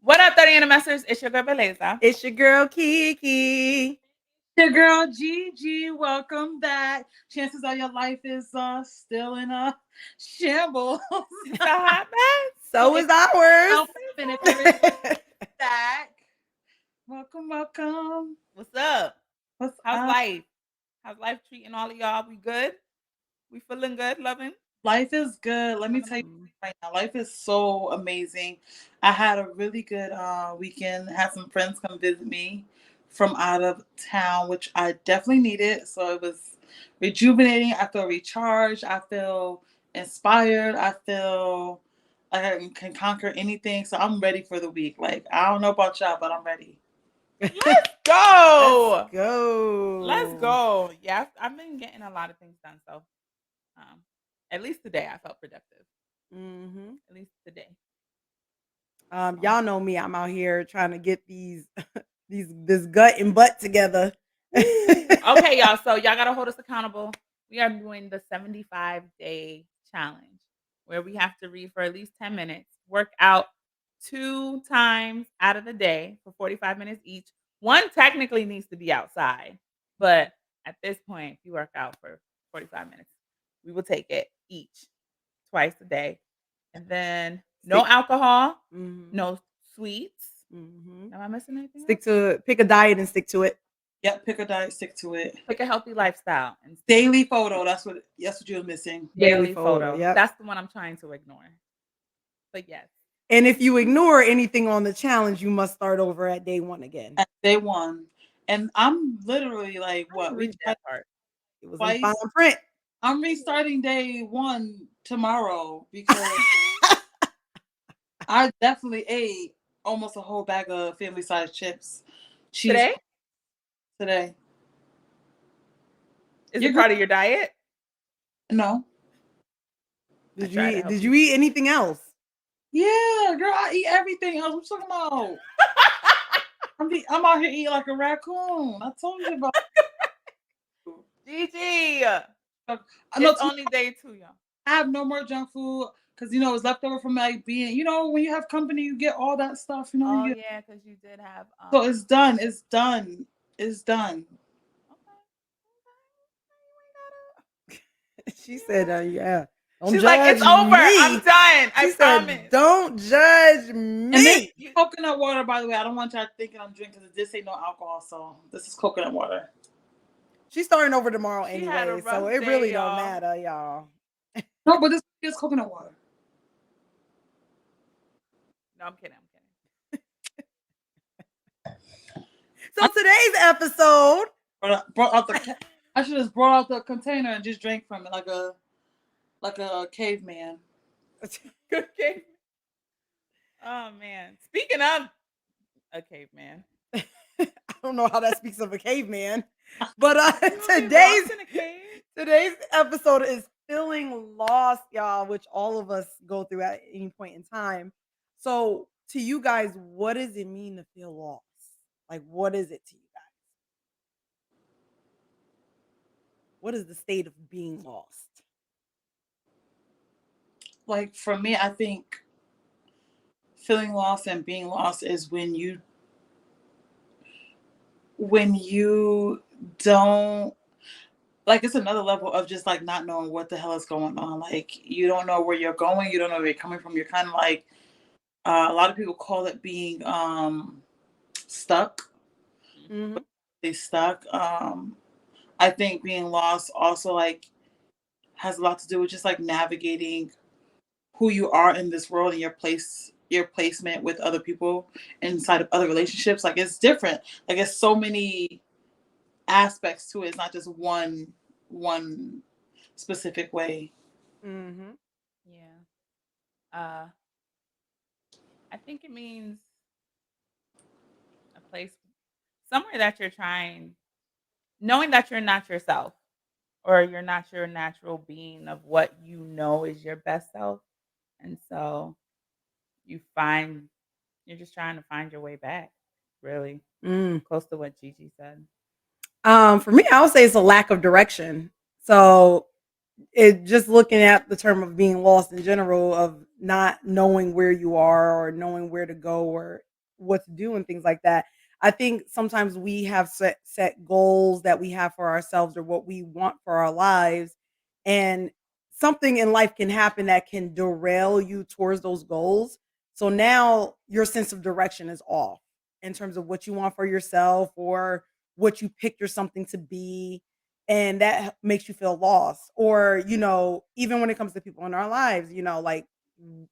What up, 30 and Messers? It's your girl Beleza. It's your girl Kiki. Your girl Gigi, welcome back. Chances are your life is still in a shambles. It's a hot mess. So is ours. And if everybody's back, welcome. What's up? What's How's up? life? How's life treating all of y'all? We good? We feeling good, loving? Life is good. Let me tell you right now, life is so amazing. I had a really good weekend. Had some friends come visit me from out of town, which I definitely needed. So it was rejuvenating. I feel recharged. I feel inspired. I feel like I can conquer anything. So I'm ready for the week. Like, I don't know about y'all, but I'm ready. Let's go. Go. Let's go. Yeah, I've been getting a lot of things done. So, at least today I felt productive. Mm-hmm. At least today. Y'all know me. I'm out here trying to get this gut and butt together. Okay, y'all. So y'all gotta hold us accountable. We are doing the 75-day challenge where we have to read for at least 10 minutes, work out 2 times out of the day for 45 minutes each. One technically needs to be outside, but at this point, if you work out for 45 minutes, we will take it each twice a day. And then no alcohol, no sweets. Am I missing anything? Pick a diet and stick to it. Yep, pick a diet, stick to it. Pick a healthy lifestyle. And Daily photo. That's what you're missing. Daily photo. Yep. That's the one I'm trying to ignore. But yes. And if you ignore anything on the challenge, you must start over at day 1 again. At day 1. And I'm literally like, what? Read that part. It was in fine print. I'm restarting day 1 tomorrow because I definitely ate almost a whole bag of family size chips. Today? Is it part of your diet? No. Did you eat anything else? Yeah, girl, I eat everything else. What you talking about? I'm out here eating like a raccoon. I told you about Gigi. It's only day 2, y'all. I have no more junk food because it's left over from like being, when you have company, you get all that stuff. Oh yeah, because you did have. So it's done. It's done. It's done. She said, "Yeah." She's like, "It's over. I'm done. I promise." Don't judge me. And coconut water, by the way. I don't want y'all thinking I'm drinking because this ain't no alcohol. So this is coconut water. She's starting over tomorrow anyway, so it really don't matter, y'all. No, but this is coconut water. No, I'm kidding. So today's episode, I should have brought out the container and just drank from it like a caveman. Good caveman. Oh man! Speaking of a caveman, I don't know how that speaks of a caveman, but today's episode is feeling lost, y'all, which all of us go through at any point in time. So, to you guys, what does it mean to feel lost? Like, what is it to you guys? What is the state of being lost? Like, for me, I think feeling lost and being lost is when you don't, like, it's another level of just like not knowing what the hell is going on. Like, you don't know where you're going, you don't know where you're coming from. You're kind of like, a lot of people call it being stuck. They stuck. I think being lost also like has a lot to do with just like navigating who you are in this world and your placement with other people inside of other relationships. Like, it's different. Like, it's so many aspects to it. It's not just one specific way. Yeah. I think it means a place, somewhere that you're trying, knowing that you're not yourself, or you're not your natural being of what you know is your best self, and so you're just trying to find your way back. Really close to what Gigi said. For me, I would say it's a lack of direction. So it just looking at the term of being lost in general, of not knowing where you are or knowing where to go or what to do and things like that. I think sometimes we have set goals that we have for ourselves or what we want for our lives, and something in life can happen that can derail you towards those goals. So now your sense of direction is off in terms of what you want for yourself or what you picture something to be. And that makes you feel lost. Or, even when it comes to people in our lives, like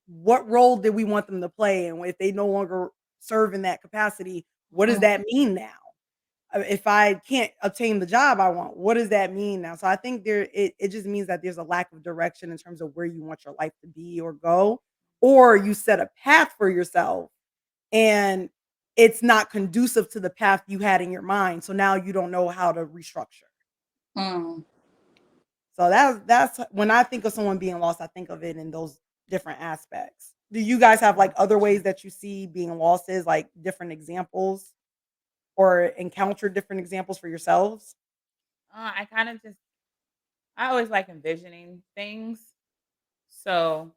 what role did we want them to play? And if they no longer serve in that capacity, what does Mm. that mean now? If I can't obtain the job I want, what does that mean now? So I think it just means that there's a lack of direction in terms of where you want your life to be or go, or you set a path for yourself and it's not conducive to the path you had in your mind. So now you don't know how to restructure. Mm. So that's when I think of someone being lost, I think of it in those different aspects. Do you guys have like other ways that you see being lost is like different examples or encounter different examples for yourselves? I kind of just I always like envisioning things. So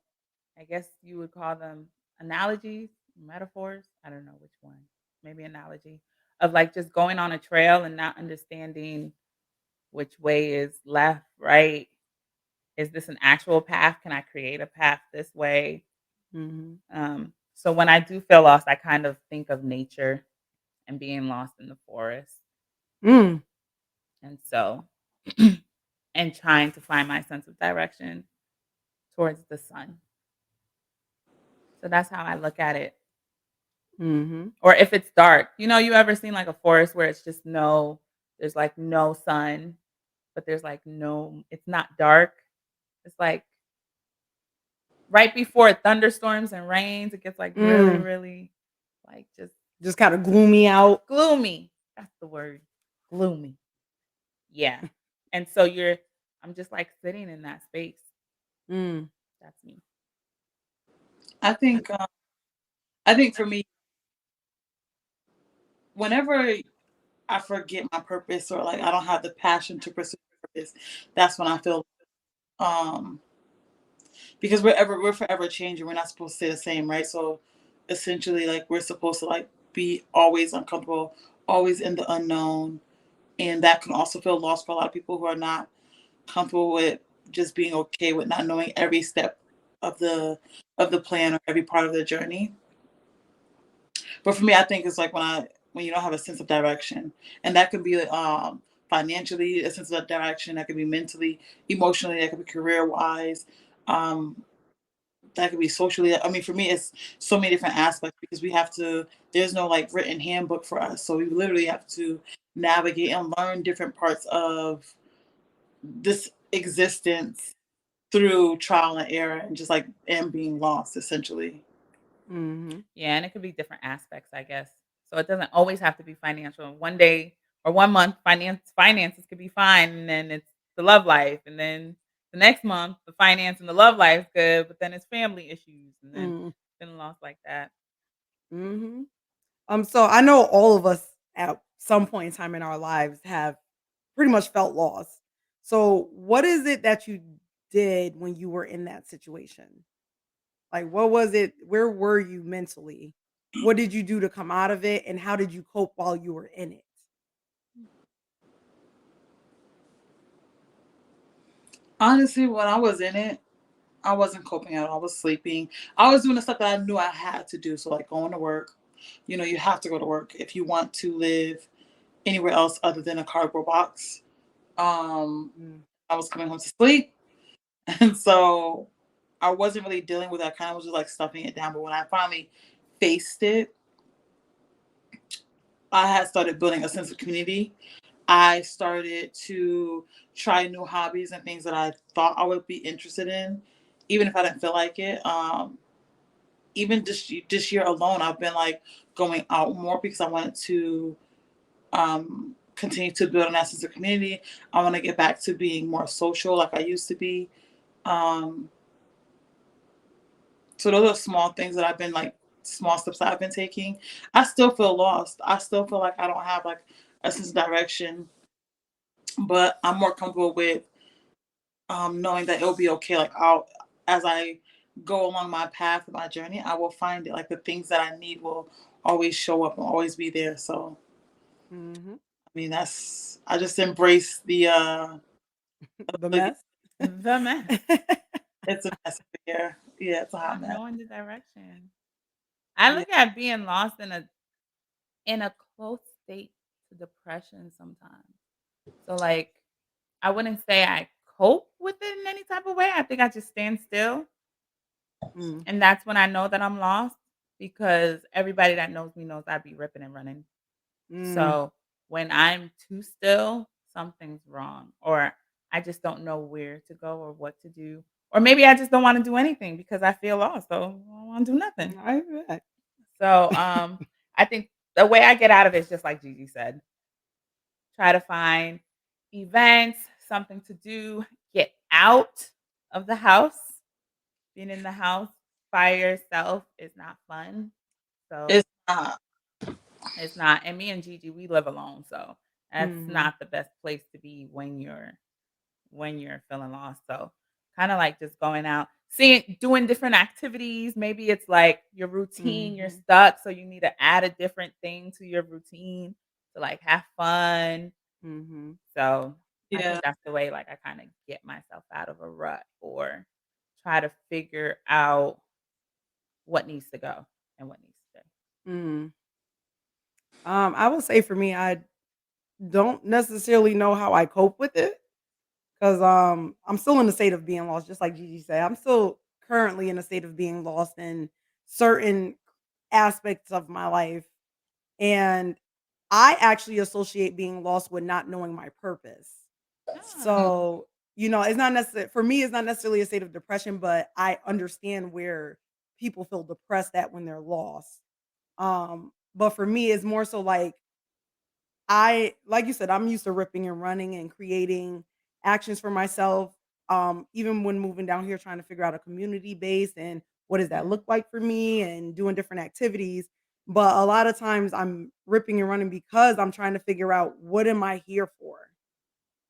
I guess you would call them analogies, metaphors. I don't know which one. Maybe analogy of like just going on a trail and not understanding which way is left, right. Is this an actual path? Can I create a path this way? Mhm. So when I do feel lost, I kind of think of nature and being lost in the forest. Mm. And so, and trying to find my sense of direction towards the sun. So that's how I look at it. Mhm. Or if it's dark, you ever seen like a forest where it's just there's like no sun, but there's like it's not dark. It's like right before thunderstorms and rains, it gets like really, Mm. really like just Just kind of gloomy out. gloomy. That's the word. Gloomy. Yeah. And so I'm just like sitting in that space. Mm. That's me. I think I think for me, whenever I forget my purpose or like I don't have the passion to pursue purpose, that's when I feel um because we're forever changing. We're not supposed to stay the same, right? So essentially like we're supposed to like be always uncomfortable, always in the unknown. And that can also feel lost for a lot of people who are not comfortable with just being okay with not knowing every step of the plan or every part of the journey. But for me, I think it's like when you don't have a sense of direction, and that could be financially a sense of direction, that could be mentally, emotionally, that could be career wise, um, that could be socially. I mean, for me, it's so many different aspects because we have to. There's no like written handbook for us, so we literally have to navigate and learn different parts of this existence through trial and error and just like and being lost essentially. Mhm. Yeah, and it could be different aspects, I guess. So it doesn't always have to be financial. One day or 1 month finances could be fine, and then it's the love life, and then the next month the finance and the love life is good, but then it's family issues, and then Mm. been lost like that. Mhm. So I know all of us at some point in time in our lives have pretty much felt lost. So what is it that you did when you were in that situation? Like what was it? Where were you mentally? What did you do to come out of it and how did you cope while you were in it? Honestly, when I was in it, I wasn't coping at all. I was sleeping. I was doing the stuff that I knew I had to do. So like going to work, you have to go to work if you want to live anywhere else other than a cardboard box. Um, Mm. I was coming home to sleep. And so I wasn't really dealing with that. I kind of was just like stuffing it down. But when I finally faced it, I had started building a sense of community. I started to try new hobbies and things that I thought I would be interested in, even if I didn't feel like it. Even this year alone, I've been like going out more because I wanted to continue to build an sense of community. I want to get back to being more social like I used to be. Um, so those are small things that I've been like small steps that I've been taking. I still feel lost. I still feel like I don't have like a sense of direction, but I'm more comfortable with knowing that it'll be okay. Like I'll as I go along my path, my journey, I will find it. Like the things that I need will always show up and always be there. So Hmm. I mean, I just embrace The the mess. The mess. it's a mess here. Yeah, it's a hot Not mess. knowing the direction. I Yeah. look at being lost in a close state to depression sometimes. So like I wouldn't say I cope with it in any type of way. I think I just stand still. Mm, And that's when I know that I'm lost because everybody that knows me knows I'd be ripping and running. mm, So when I'm too still, something's wrong, or I just don't know where to go or what to do. Or maybe I just don't want to do anything because I feel lost. So I don't want to do nothing. I bet. So I think the way I get out of it is just like Gigi said. Try to find events, something to do, get out of the house. Being in the house by yourself is not fun. So It's not. it's not. And me and Gigi, we live alone. So that's Mhm, not the best place to be when you're feeling lost. So kind of like just going out, seeing doing different activities. Maybe it's like your routine, you're mhm, stuck. So you need to add a different thing to your routine to like have fun. mhm. So, I Yeah. think that's the way, like, I kinda get myself out of a rut or try to figure out what needs to go and what needs to stay. Mm. I would say for me, I don't necessarily know how I cope with it because I'm still in the state of being lost, just like Gigi said. I'm still currently in a state of being lost in certain aspects of my life. And I actually associate being lost with not knowing my purpose. Oh, So, it's not necessarily for me, it's not necessarily a state of depression, but I understand where people feel depressed at when they're lost. But for me, it's more so like like you said, I'm used to ripping and running and creating actions for myself. Even when moving down here, trying to figure out a community base and what does that mhm. look like for me and doing different activities. But a lot of times I'm ripping and running because I'm trying to figure out what am I here for?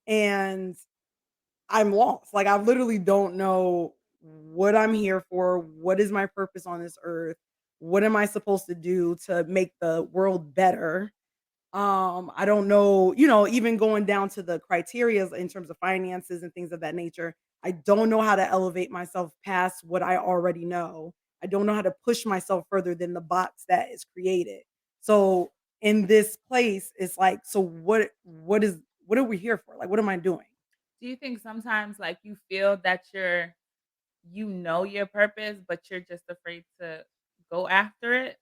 And I'm lost. Like I literally don't know what I'm here for. What is my purpose on this earth? What am I supposed to do to make the world better? I don't know, even going down to the criteria in terms of finances and things of that nature. I don't know how to elevate myself past what I already know. I don't know how to push myself further than the box that is created. So in this place, it's like, so what are we here for? Like, what am I doing? Do you think sometimes, like, you feel that you know your purpose, but you're just afraid to go after it?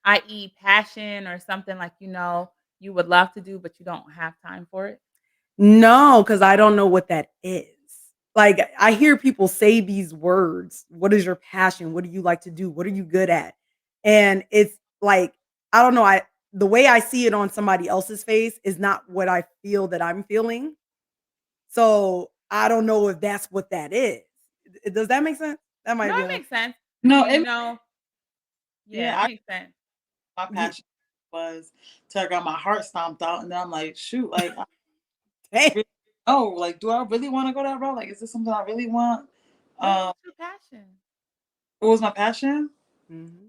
I.e. passion or something like, you would love to do, but you don't have time for it? No, because I don't know what that is. Like, I hear people say these words. What is your passion? What do you like to do? What are you good at? And it's like, I don't know. The way I see it on somebody else's face is not what I feel that I'm feeling. So I don't know if that's what that is. Does that make sense? That might No, be it a makes sense. Do No, you know Yeah, it yeah, makes sense. my ye- passion was till I got my heart stomped out, and then I'm like, shoot, like, I Hey. really know, like, do I really want to go that route? Like, is this something I really want? What Um, is your passion? what was my passion? Mhm.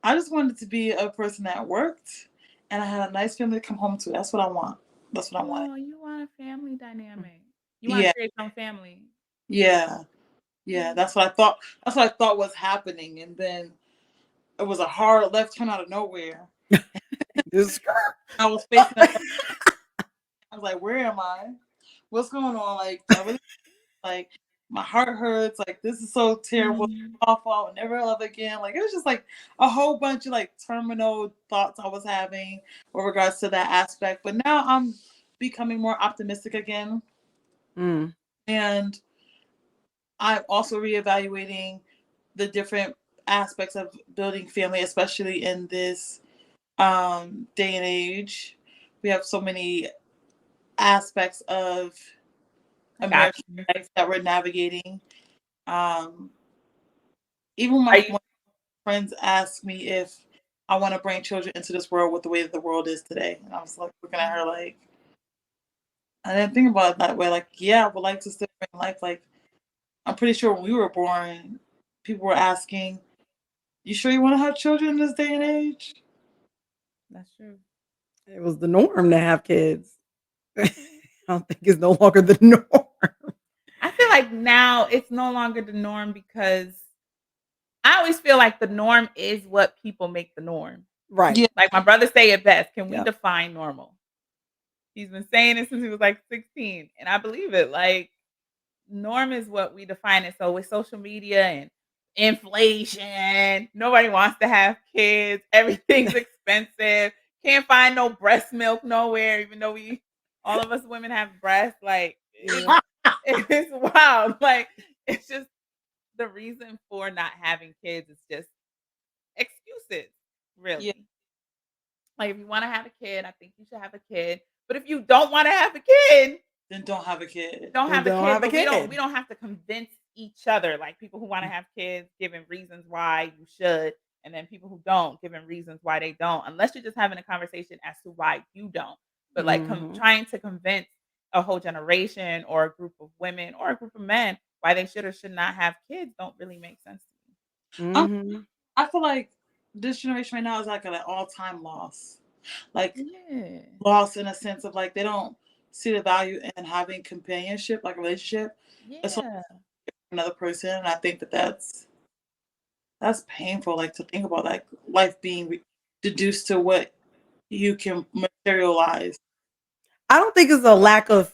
I just wanted to be a person that worked, and I had a nice family to come home to. That's what I want. That's what I wanted. Oh, you want a family dynamic. You wanna Yeah, create some family. yeah, yeah. Mm. That's what I thought. That's what I thought was happening, and then it was a hard left turn out of nowhere. This I was facing a I was like, where am I? What's going on? Like, do I really like my heart hurts? Like, this is so terrible. Mhm. Awful. I would never love again. Like, it was just like a whole bunch of like terminal thoughts I was having with regards to that aspect. But now I'm becoming more optimistic again. Mm, And I'm also reevaluating the different aspects of building family, especially in this day and age. We have so many aspects of I got American you. life that we're navigating. Um, even Are my you when friends ask me if I want to bring children into this world with the way that the world is today, and I was like looking at her like I didn't think about it that way. Like, yeah, I would like to still bring life. Like, I'm pretty sure when we were born, people were asking, "You sure you want to have children in this day and age?" That's true. It was the norm to have kids. I don't think it's no longer the norm. I feel like now it's no longer the norm because I always feel like the norm is what people make the norm. Right. Yeah, Like my brother say it best, "Can we Yep. define normal?" He's been saying it since he was like 16, and I believe it. Like norm is what we define it. So with social media and inflation, nobody wants to have kids. Everything's expensive. Can't find no breast milk nowhere, even though we all of us women have breasts. Like Yeah. it's wild. Like it's just the reason for not having kids is just excuses, yeah. really. Like if you want to have a kid, I think you should have a kid. But if you don't want to have a kid, Then don't have a kid. don't Then have a don't kid, have a but we kid. don't have to convince each other, like people who wanna have kids giving reasons why you should, and then people who don't giving reasons why they don't, unless you're just having a conversation as to why you don't. But like Mhm. trying to convince a whole generation or a group of women or a group of men why they should or should not have kids don't really make sense to me. Um, Mhm. I feel like this generation right now is like at an all-time loss. Like Yeah. loss in a sense of like they don't see the value in having companionship, like a relationship, especially Yeah. with another person. And I think that that's painful. Like to think about like life being deduced to what you can materialize. I don't think it's a lack of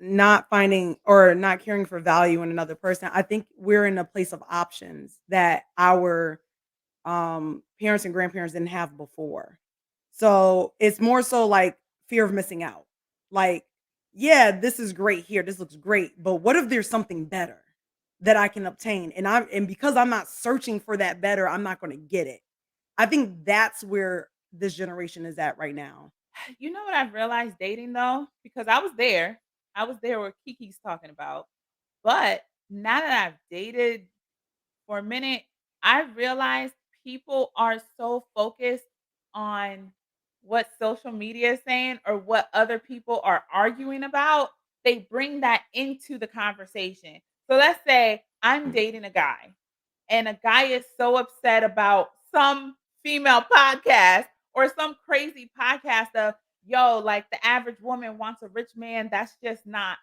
not finding or not caring for value in another person. I think we're in a place of options that our parents and grandparents didn't have before. So it's more so like fear of missing out. Like, yeah, this is great here. This looks great, but what if there's something better that I can obtain? And because I'm not searching for that better, I'm not going to get it. I think that's where this generation is at right now. You know what I've realized dating though? Because I was there. I was there where Kiki's talking about. But now that I've dated for a minute, I realized people are so focused on what social media is saying or what other people are arguing about. They bring that into the conversation. So let's say I'm dating a guy and a guy is so upset about some female podcast or some crazy podcast of yo, like the average woman wants a rich man. That's not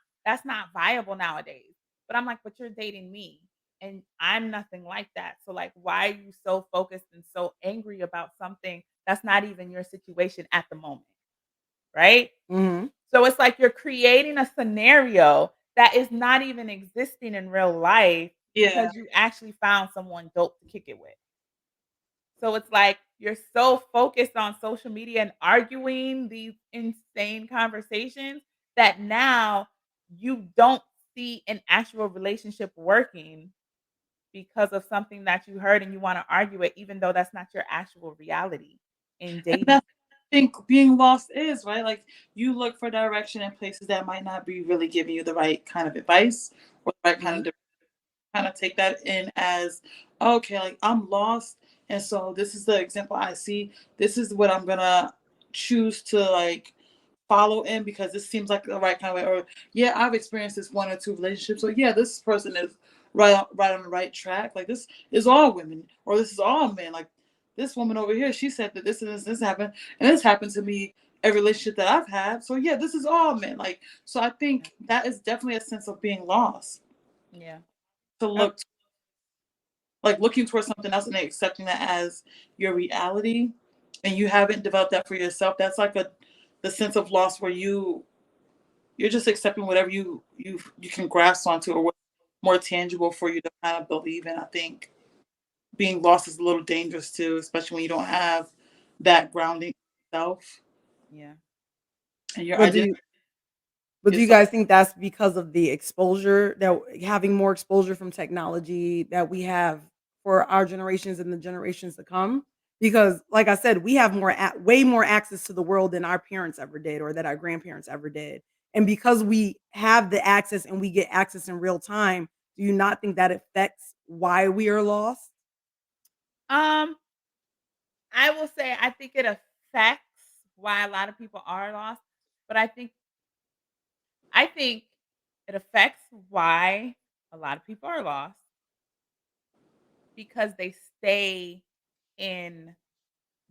viable nowadays. But I'm like, but you're dating me and I'm nothing like that. So like why are you so focused and so angry about something that's not even your situation at the moment? Right? Mhm. So it's like you're creating a scenario that is not even existing in real life Yeah. because you actually found someone dope to kick it with. So it's like you're so focused on social media and arguing these insane conversations that now you don't see an actual relationship working because of something that you heard and you want to argue it, even though that's not your actual reality in And dating. that's I think being lost is, right? Like you look for direction in places that might not be really giving you the right kind of advice or the right kind Mhm. of kind of take that in as okay, like I'm lost, and so this is the example I see. This is what I'm gonna choose to like follow in because this seems like the right kind of way. Or yeah, I've experienced this one or two relationships. So yeah, this person is right on the right track. Like this is all women, or this is all men. Like this woman over here, she said that this and this happened, and this happened to me every relationship that I've had. So yeah, this is all men. Like so, I Yeah. think that is definitely a sense of being lost Yeah. to Uh, look like looking towards something else and then accepting that as your reality and you haven't developed that for yourself. That's like a the sense of loss where you're just accepting whatever you can grasp onto or what's more tangible for you to kind of believe in. I think being lost is a little dangerous too, especially when you don't have that grounding self yeah. and your But do identity you but do is you so guys think that's because of the exposure that having more exposure from technology that we have for our generations and the generations to come? Because like I said, we have way more access to the world than our parents ever did or that our grandparents ever did. And because we have the access and we get access in real time, do you not think that affects why we are lost? Um, I will say I think it affects why a lot of people are lost, but I think it affects why. A lot of people are lost because they stay in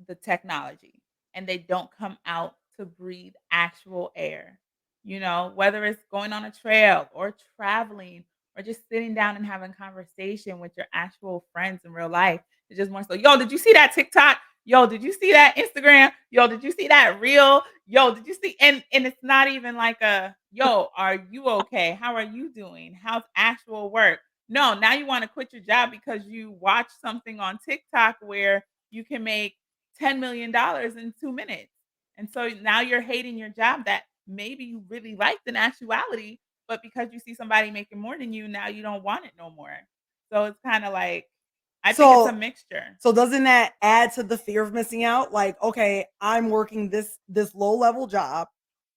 the technology and they don't come out to breathe actual air. You know, whether it's going on a trail or traveling or just sitting down and having conversation with your actual friends in real life. It's just more so, yo, did you see that TikTok? Yo, did you see that Instagram? Yo, did you see that reel? Yo, did you see and it's not even like a yo, are you okay? How are you doing? How's actual work? No, now you want to quit your job because you watch something on TikTok where you can make $10 million in 2 minutes. And so now you're hating your job that maybe you really liked in actuality, but because you see somebody making more than you, now you don't want it no more. So it's kind of like I think it's a So mixture. so doesn't that add to the fear of missing out? Like, okay, I'm working this low level job,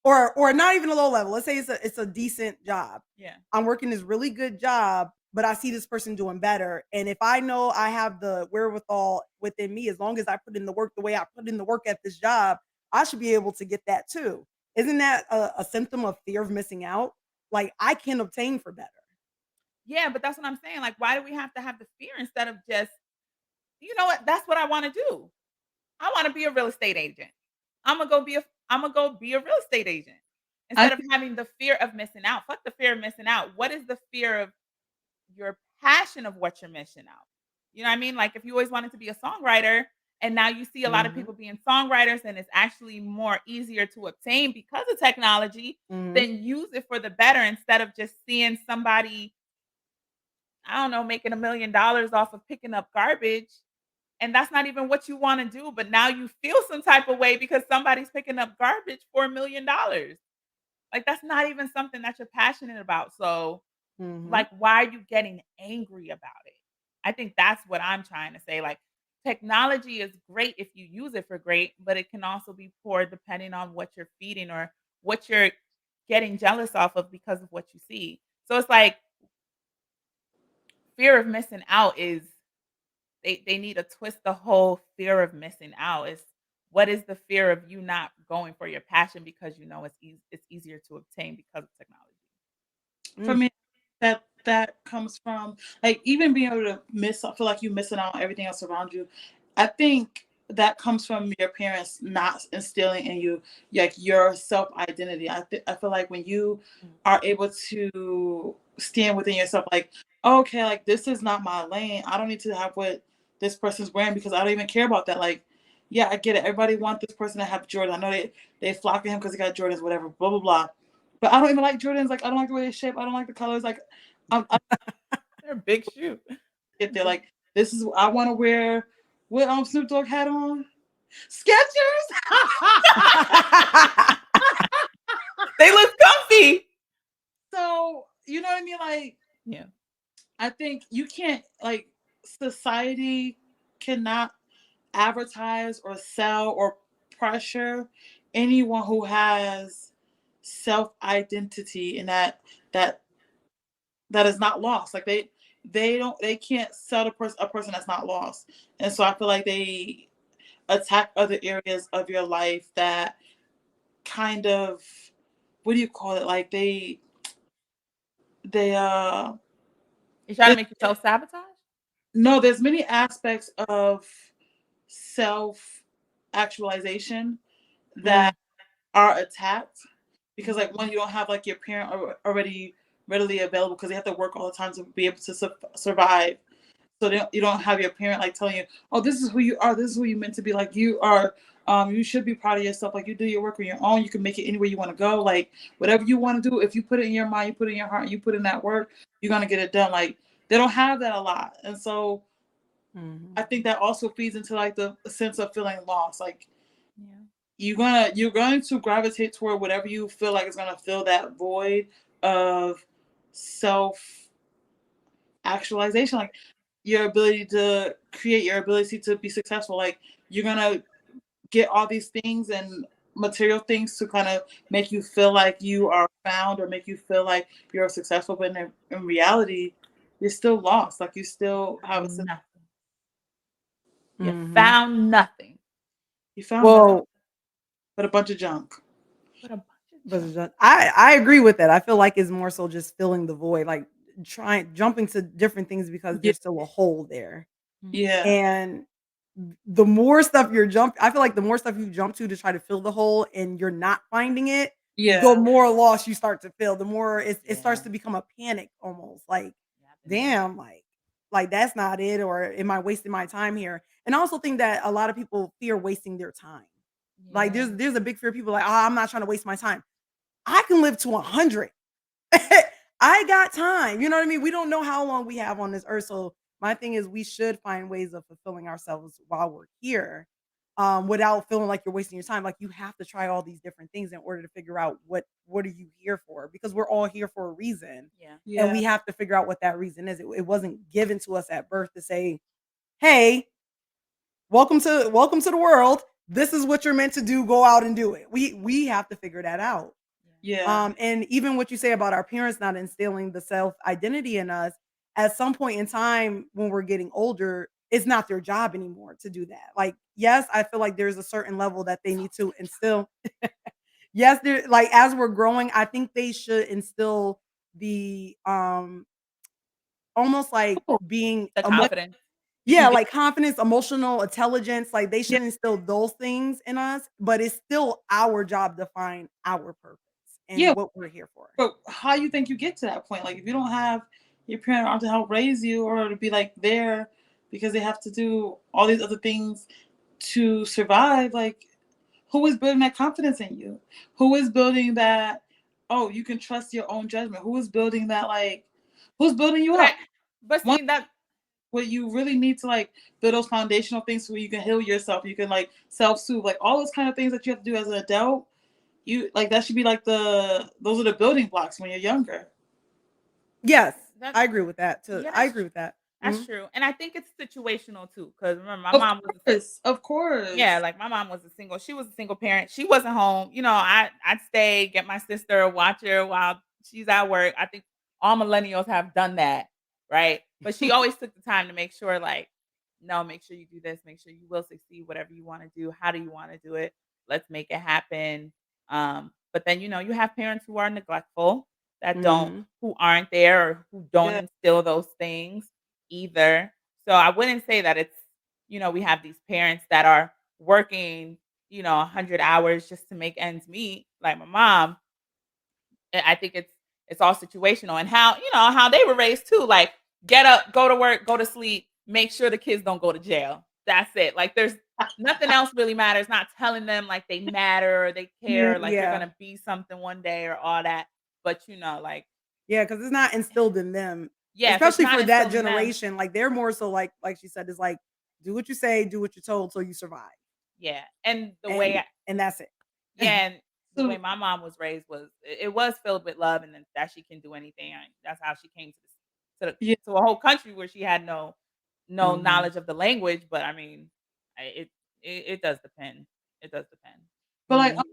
or not even a low level. Let's say it's a decent job. Yeah. I'm working this really good job, but I see this person doing better. And if I know I have the wherewithal within me, as long as I put in the work the way I put in the work at this job, I should be able to get that too. Isn't that a symptom of fear of missing out? Like, I can obtain for better. Yeah, but that's what I'm saying. Like, why do we have to have the fear instead of just, you know what? That's what I want to do. I want to be a real estate agent. I'm gonna go be a real estate agent I instead of having the fear of missing out. Fuck the fear of missing out. What is the fear of your passion of what you're missing out? You know what I mean? Like if you always wanted to be a songwriter and now you see a lot of Mhm. people being songwriters and it's actually more easier to obtain because of technology, Mhm. then use it for the better instead of just seeing somebody, I don't know, making $1 million off of picking up garbage and that's not even what you wanna do, but now you feel some type of way because somebody's picking up garbage for $1 million. Like, that's not even something that you're passionate about, so, Mhm. like, why are you getting angry about it? I think that's what I'm trying to say, like, technology is great if you use it for great, but it can also be poor depending on what you're feeding or what you're getting jealous off of because of what you see. So, it's like, fear of missing out is they need to twist the whole fear of missing out. Is what is the fear of you not going for your passion because you know it's easier to obtain because of technology. For Mm. me, that comes from like even being able to miss. I feel like you missing out on everything else around you. I think that comes from your parents not instilling in you like your self identity. I feel like when you Mm. are able to stand within yourself, like okay, like this is not my lane. I don't need to have what this person's wearing because I don't even care about that. Like, yeah, I get it. Everybody wants this person to have Jordan. I know they flock to him because he got Jordans, whatever. Blah blah blah. But I don't even like Jordans. Like I don't like the way they shape. I don't like the colors. Like I They're a big shoe. get there. Like this is I want to wear what Snoop Dogg had on Skechers. They look comfy. So you know what I mean? Like Yeah. I think you can't like society cannot advertise or sell or pressure anyone who has self identity and that that is not lost. Like they can't sell a person that's not lost. And so I feel like they attack other areas of your life that kind of what do you call it? Like they You trying to there's, make yourself sabotage? no, there's many aspects of self actualization Mm. that are attacked because like when you don't have like your parent already readily available because they have to work all the time to be able to survive. So you don't have your parent like telling you, "Oh, this is who you are. This is who you meant to be. Like you are. You should be proud of yourself. Like you do your work on your own. You can make it anywhere you want to go. Like whatever you want to do. If you put it in your mind, you put it in your heart, you put in that work, you're gonna get it done. Like they don't have that a lot, and so Mhm. I think that also feeds into like the sense of feeling lost. Like Yeah. you're going to gravitate toward whatever you feel like is gonna fill that void of self actualization. Like your ability to create, your ability to be successful. Like you're gonna get all these things and material things to kind of make you feel like you are found or make you feel like you're successful, but in reality, you're still lost. Like you still have a sense Nothing. You Mhm. found nothing. you found nothing Well, but a bunch of junk. But a bunch of but junk. I agree with that. I feel like it's more so just filling the void. Like jumping to different things because Yeah. there's still a hole there. Yeah. And the more stuff I feel like the more stuff you jump to try to fill the hole and you're not finding it, the Yeah. more loss you start to feel, the more it starts Yeah. to become a panic almost. Like, Yeah, I've been there. damn, like that's not it, or am I wasting my time here? And I also think that a lot of people fear wasting their time. Like Yeah. there's a big fear. People like, oh, I'm not trying to waste my time. I can live to 100. I got time. You know what I mean? We don't know how long we have on this earth. So my thing is we should find ways of fulfilling ourselves while we're here. Without feeling like you're wasting your time. Like you have to try all these different things in order to figure out what are you here for? Because we're all here for a reason. Yeah. And Yeah. we have to figure out what that reason is. It wasn't given to us at birth to say, hey, welcome to the world. This is what you're meant to do. Go out and do it. We have to figure that out. Yeah. And even what you say about our parents not instilling the self identity in us, at some point in time when we're getting older, it's not their job anymore to do that. Like, yes, I feel like there's a certain level that they need to instill. Yes, they're like as we're growing, I think they should instill the almost like being The confidence. yeah, like confidence, emotional intelligence, like they should instill those things in us, but it's still our job to find our purpose and Yeah. what we're here for. But how you think you get to that point? Like if you don't have your parent around to help raise you or to be like there because they have to do all these other things to survive, like who is building that confidence in you? Who is building that, oh, you can trust your own judgment? Who is building that, like, who's building you up? But One- see that What you really need to like build those foundational things so you can heal yourself. You can like self-soothe, like all those kind of things that you have to do as an adult. You like that should be like those are the building blocks when you're younger. Yes, That's- I agree with that too. Yeah, I agree with that. that's Mhm. true. And I think it's situational too. Because remember, my Of mom was course, of course. yeah, like my mom was she was a single parent. She wasn't home. You know, I'd stay, get my sister, watch her while she's at work. I think all millennials have done that, right? But she always took the time to make sure, like, no, make sure you do this, make sure you will succeed, whatever you want to do. How do you want to do it? Let's make it happen. But then you have parents who are neglectful, that don't, Mhm. who aren't there or who don't Yeah. instill those things either. So I wouldn't say that it's, we have these parents that are working, 100 hours just to make ends meet, like my mom. I think it's all situational and how they were raised too. Like, get up, go to work, go to sleep, make sure the kids don't go to jail. That's it. Like, there's nothing else really matters. Not telling them like they matter or they care, like you're Yeah. gonna be something one day or all that. But like, Yeah, because it's not instilled in them, yeah, if it's especially not for that instilled in them, generation. Like they're more so like she said, is like do what you say, do what you're told, so you survive, yeah. And the way and that's it. Yeah, and the So- way my mom was raised was it was filled with love, and then that she can do anything. That's how she came Yeah. to a whole country where she had no Mhm. knowledge of the language. But I mean, it does depend. It does depend. But like, Mhm.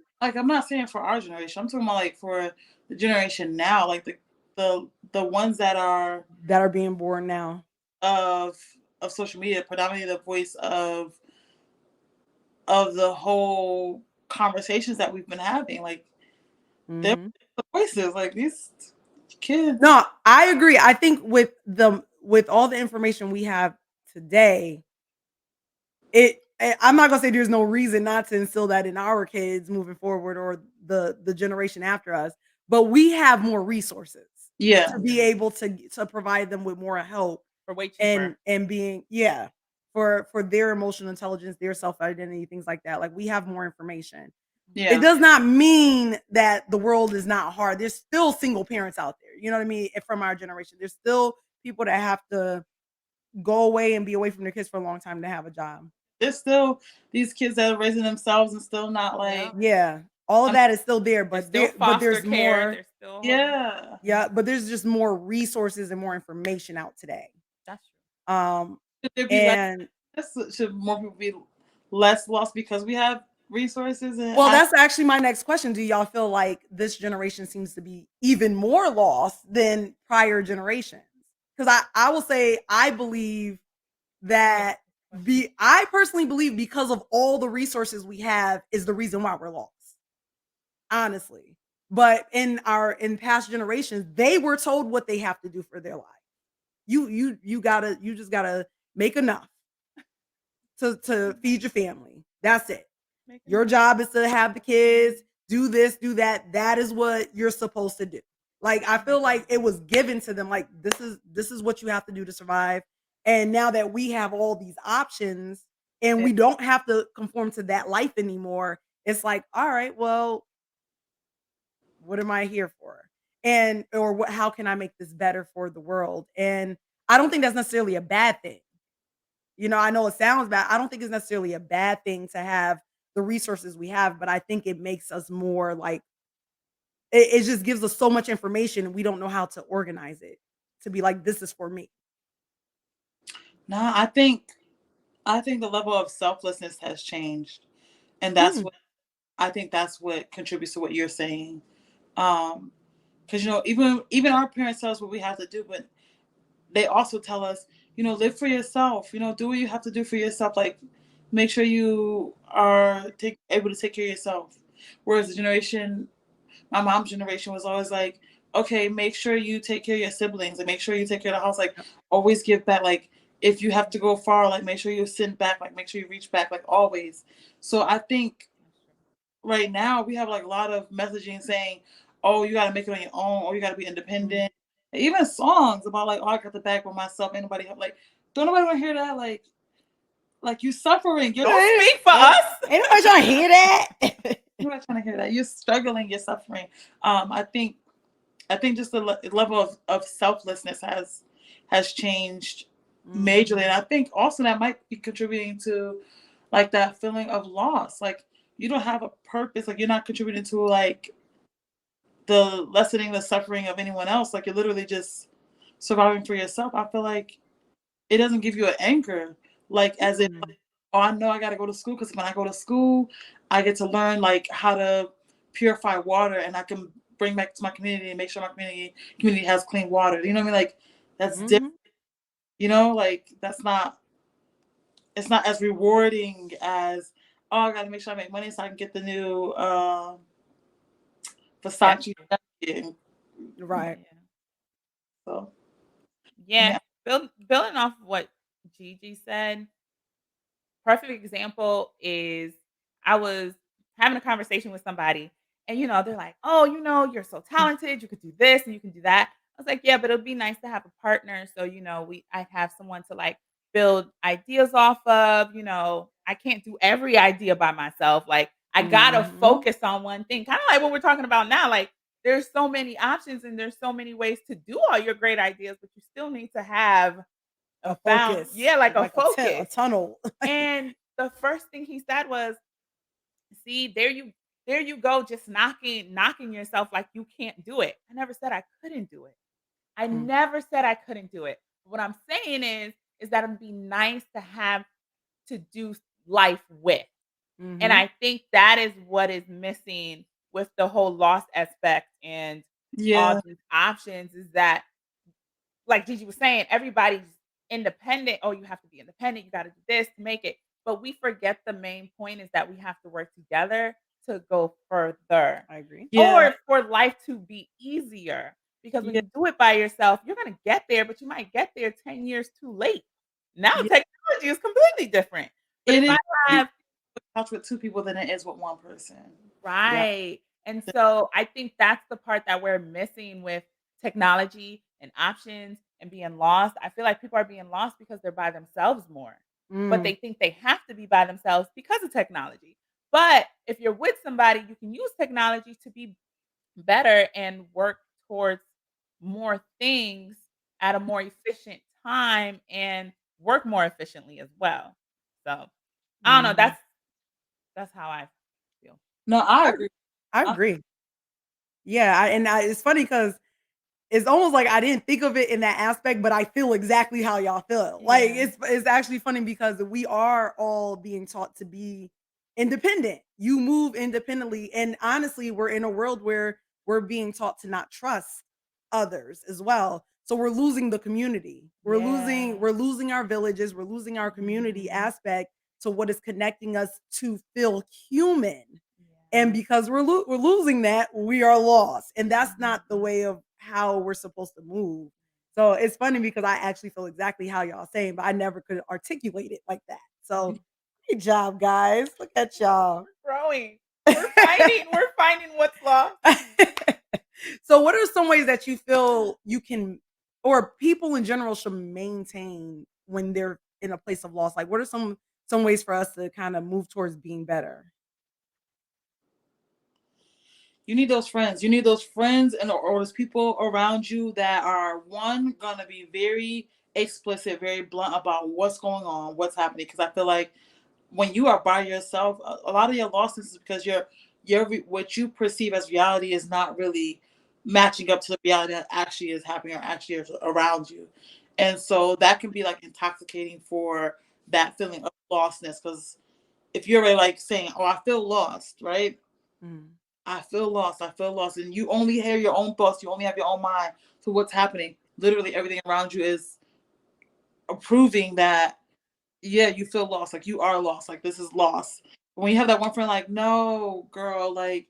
I'm not saying for our generation. I'm talking about like for the generation now, like the ones that are That are being born now. of social media, predominantly the voice of the whole conversations that we've been having. Like they're Mhm. the voices, like these kids. No, I agree. I think with all the information we have today, I'm not gonna say there's no reason not to instill that in our kids moving forward or the generation after us, but we have more resources Yeah. to be able to provide them with more help For way cheaper. and being for their emotional intelligence, their self identity, things like that. Like we have more information. Yeah. It does not mean that the world is not hard. There's still single parents out there. You know what I mean? From our generation, there's still people that have to go away and be away from their kids for a long time to have a job. There's still these kids that are raising themselves and still not like Yeah, all of that is still there, There's but still but foster there's care. more. There's still yeah. Yeah, but there's just more resources and more information out today. That's true. Should there be And should more people be less lost because we have resources and well, that's actually my next question. Do y'all feel like this generation seems to be even more lost than prior generations? Because I will say I believe that I personally believe because of all the resources we have is the reason why we're lost. Honestly. But in past generations, they were told what they have to do for their life. You just gotta make enough to feed your family. That's it. Your job is to have the kids, do this, do that. That is what you're supposed to do. Like I feel like it was given to them. Like this is what you have to do to survive. And now that we have all these options and we don't have to conform to that life anymore, it's like, all right, well, what am I here for? And or what how can I make this better for the world? And I don't think that's necessarily a bad thing. You know, I know it sounds bad. I don't think it's necessarily a bad thing to have the resources we have, but I think it makes us more like it just gives us so much information. We don't know how to organize it to be like, this is for me. No, I think the level of selflessness has changed, and that's Mm, what I think that's what contributes to what you're saying. Because even our parents tell us what we have to do, but they also tell us, live for yourself. Do what you have to do for yourself. Like, make sure you are able to take care of yourself. Whereas my mom's generation was always like, okay, make sure you take care of your siblings and make sure you take care of the house. Like, yep. always give back. Like, if you have to go far, like, make sure you send back. Like, make sure you reach back. Like, always. So I think right now we have like a lot of messaging saying, oh, you got to make it on your own, or you got to be Mhm. independent. Even songs about like, oh, I got the bag for myself. Ain't nobody help. Like, don't nobody want to hear that. Like you suffering. You're Don't speak for us. Ain't nobody trying to hear that. not trying to hear that. You're struggling. You're suffering. I think just the level of selflessness has changed majorly, and Mhm. I think also that might be contributing to like that feeling of loss. Like you don't have a purpose. Like you're not contributing to like the lessening the suffering of anyone else. Like you're literally just surviving for yourself. I feel like it doesn't give you an anchor. Like as if, Mm. like, oh, I know I got to go to school because when I go to school, I get to learn like how to purify water, and I can bring back to my community and make sure my community has clean water. You know what I mean? Like that's different. Mhm. Like that's not. It's not as rewarding as, oh, I got to make sure I make money so I can get the new That's Versace true. jacket. Right. Yeah. So I Yeah. mean, Building off of what Gigi said, perfect example is I was having a conversation with somebody and they're like, "Oh, you're so talented. You could do this and you can do that." I was like, "Yeah, but it'd be nice to have a partner so, I have someone to like build ideas off of, I can't do every idea by myself. Like I got to Mhm. focus on one thing." Kind of like what we're talking about now. Like there's so many options and there's so many ways to do all your great ideas, but you still need to have A yeah, focus, like a like a focus. tunnel. And the first thing he said was, "See, there you go, just knocking yourself like you can't do it." I never said I couldn't do it. I Mm. never said I couldn't do it. What I'm saying is that it'd be nice to have to do life with. And Mhm. I think that is what is missing with the whole loss aspect and all yeah, these options is that like Gigi was saying, everybody's independent. Oh, you have to be independent. You got to do this to make it. But we forget the main point is that we have to work together to go further I agree. yeah, or for life to be easier. Because when yeah, you do it by yourself, you're going to get there, but you might get there 10 years too late. Now yeah. technology is completely different. But It if is I have couch with two people than it is with one person. Yep. right. And so I think that's the part that we're missing with technology and options and being lost. I feel like people are being lost because they're by themselves more, but Mm. they think they have to be by themselves because of technology. But if you're with somebody, you can use technology to be better and work towards more things at a more efficient time and work more efficiently as well. So I don't know. Mhm. That's how I feel. No, I I agree. I I, agree. Yeah, it's funny because it's almost like I didn't think of it in that aspect, but I feel exactly how y'all feel. Like Yeah. it's actually funny because we are all being taught to be independent. You move independently, and honestly, we're in a world where we're being taught to not trust others as well. So we're losing the community. Yeah. We're losing our villages. We're losing our community Mhm. aspect to what is connecting us to feel human. And because we're losing that, we are lost. And that's not the way of how we're supposed to move. So it's funny because I actually feel exactly how y'all saying, but I never could articulate it like that. So great job, guys. Look at y'all. Growing. We're finding what's lost. So what are some ways that you feel you can, or people in general should maintain when they're in a place of loss? Like what are some ways for us to kind of move towards being better? You need those friends. You need those friends or those people around you that are gonna be very explicit, very blunt about what's going on, what's happening. Because I feel like when you are by yourself, a lot of your losses is because what you perceive as reality is not really matching up to the reality that actually is happening or actually is around you. And so that can be like intoxicating for that feeling of lostness. Because if you're already like saying, "Oh, I feel lost," right? Mm. I feel lost. I feel lost. And you only hear your own thoughts. You only have your own mind to what's happening. Literally everything around you is approving that, yeah, you feel lost. Like you are lost. Like this is lost. When you have that one friend, like, no, girl, like,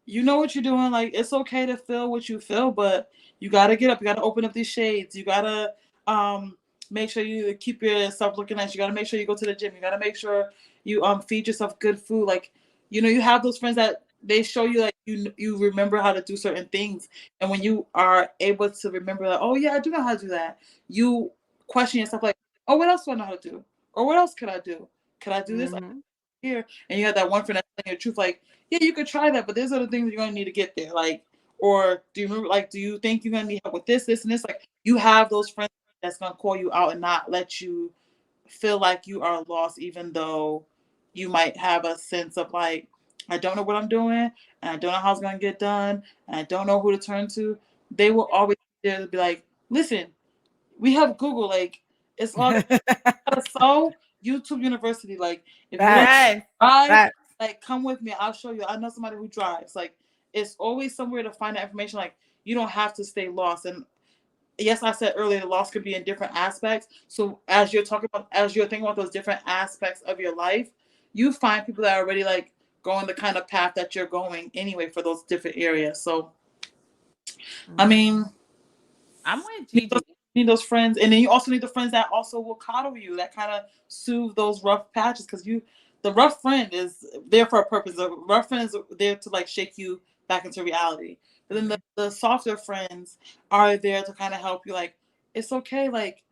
you know what you're doing. Like, it's okay to feel what you feel, but you got to get up. You got to open up these shades. You got to make sure you keep yourself looking nice. You got to make sure you go to the gym. You got to make sure you feed yourself good food. Like, you have those friends that they show you like you remember how to do certain things. And when you are able to remember that, oh yeah, I do know how to do that, you question yourself like, oh, what else do I know how to do? Or what else could I do? Could I do this? Mhm. Here, and you have that one friend that's telling you the truth, like, yeah, you could try that, but there's other things you're gonna need to get there. Like, or do you remember, like, do you think you're gonna need help with this, and this? Like, you have those friends that's gonna call you out and not let you feel like you are lost, even though you might have a sense of like, I don't know what I'm doing, and I don't know how it's gonna get done, and I don't know who to turn to. They will always be there to be like, listen, we have Google, like, it's all so YouTube University. Like, if you don't Facts. Yes. drive, Facts. like, come with me. I'll show you. I know somebody who drives. Like, it's always somewhere to find that information. Like, you don't have to stay lost. And yes, I said earlier, the loss could be in different aspects. So as you're thinking about those different aspects of your life, you find people that are already like going the kind of path that you're going anyway for those different areas. So, I Mhm. mean, I'm with need those, Gigi. need those friends, and then you also need the friends that also will coddle you, that kind of soothe those rough patches, because the rough friend is there for a purpose. The rough friend is there to like shake you back into reality, but then the softer friends are there to kind of help you, like, it's okay, like,